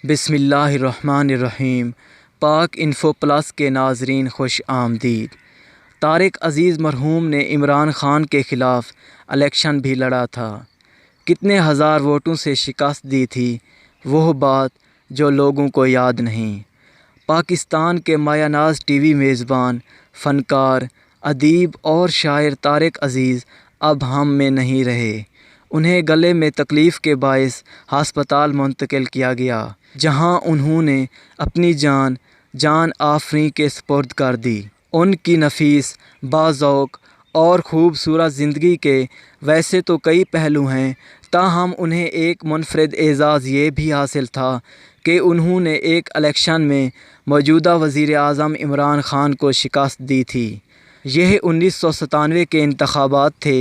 بسم اللہ الرحمن الرحیم۔ پاک انفو پلس کے ناظرین خوش آمدید۔ طارق عزیز مرحوم نے عمران خان کے خلاف الیکشن بھی لڑا تھا، کتنے ہزار ووٹوں سے شکست دی تھی، وہ بات جو لوگوں کو یاد نہیں۔ پاکستان کے مایہ ناز ٹی وی میزبان، فنکار، ادیب اور شاعر طارق عزیز اب ہم میں نہیں رہے۔ انہیں گلے میں تکلیف کے باعث ہسپتال منتقل کیا گیا، جہاں انہوں نے اپنی جان آفریں کے سپرد کر دی۔ ان کی نفیس، باذوق اور خوبصورت زندگی کے ویسے تو کئی پہلو ہیں، تاہم انہیں ایک منفرد اعزاز یہ بھی حاصل تھا کہ انہوں نے ایک الیکشن میں موجودہ وزیر اعظم عمران خان کو شکست دی تھی۔ یہ 1997 کے انتخابات تھے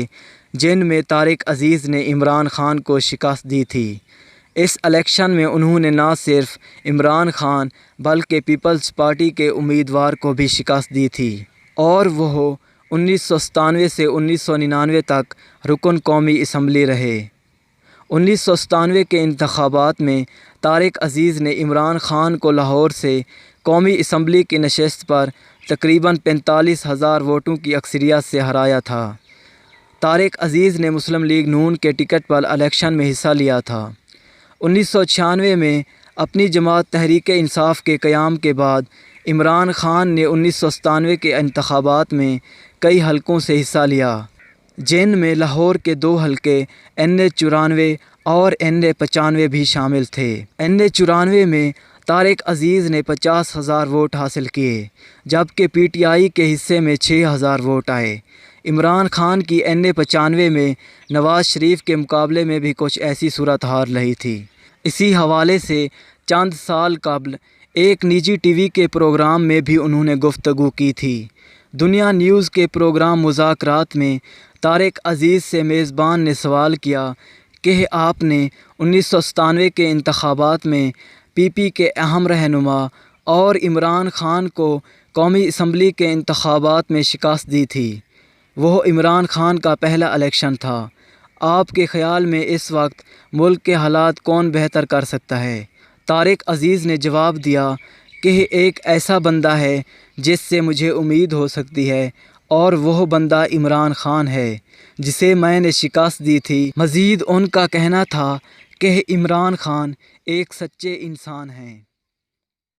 جن میں طارق عزیز نے عمران خان کو شکست دی تھی۔ اس الیکشن میں انہوں نے نہ صرف عمران خان بلکہ پیپلز پارٹی کے امیدوار کو بھی شکست دی تھی، اور وہ 1997 سے 1999 تک رکن قومی اسمبلی رہے۔ 1997 کے انتخابات میں طارق عزیز نے عمران خان کو لاہور سے قومی اسمبلی کی نشست پر تقریباً 45,000 ووٹوں کی اکثریت سے ہرایا تھا۔ طارق عزیز نے مسلم لیگ نون کے ٹکٹ پر الیکشن میں حصہ لیا تھا۔ 1996 میں اپنی جماعت تحریک انصاف کے قیام کے بعد عمران خان نے 1997 کے انتخابات میں کئی حلقوں سے حصہ لیا، جن میں لاہور کے 2 حلقے NH94 اور NH95 بھی شامل تھے۔ NH94 میں طارق عزیز نے 50,000 ووٹ حاصل کیے، جبکہ PTI کے حصے میں 6,000 ووٹ آئے۔ عمران خان کی NH95 میں نواز شریف کے مقابلے میں بھی کچھ ایسی صورتحال رہی تھی۔ اسی حوالے سے چند سال قبل ایک نجی ٹی وی کے پروگرام میں بھی انہوں نے گفتگو کی تھی۔ دنیا نیوز کے پروگرام مذاکرات میں طارق عزیز سے میزبان نے سوال کیا کہ آپ نے 1997 کے انتخابات میں PP کے اہم رہنما اور عمران خان کو قومی اسمبلی کے انتخابات میں شکست دی تھی، وہ عمران خان کا پہلا الیکشن تھا۔ آپ کے خیال میں اس وقت ملک کے حالات کون بہتر کر سکتا ہے؟ طارق عزیز نے جواب دیا کہ ایک ایسا بندہ ہے جس سے مجھے امید ہو سکتی ہے، اور وہ بندہ عمران خان ہے جسے میں نے شکست دی تھی۔ مزید ان کا کہنا تھا کہ عمران خان ایک سچے انسان ہیں۔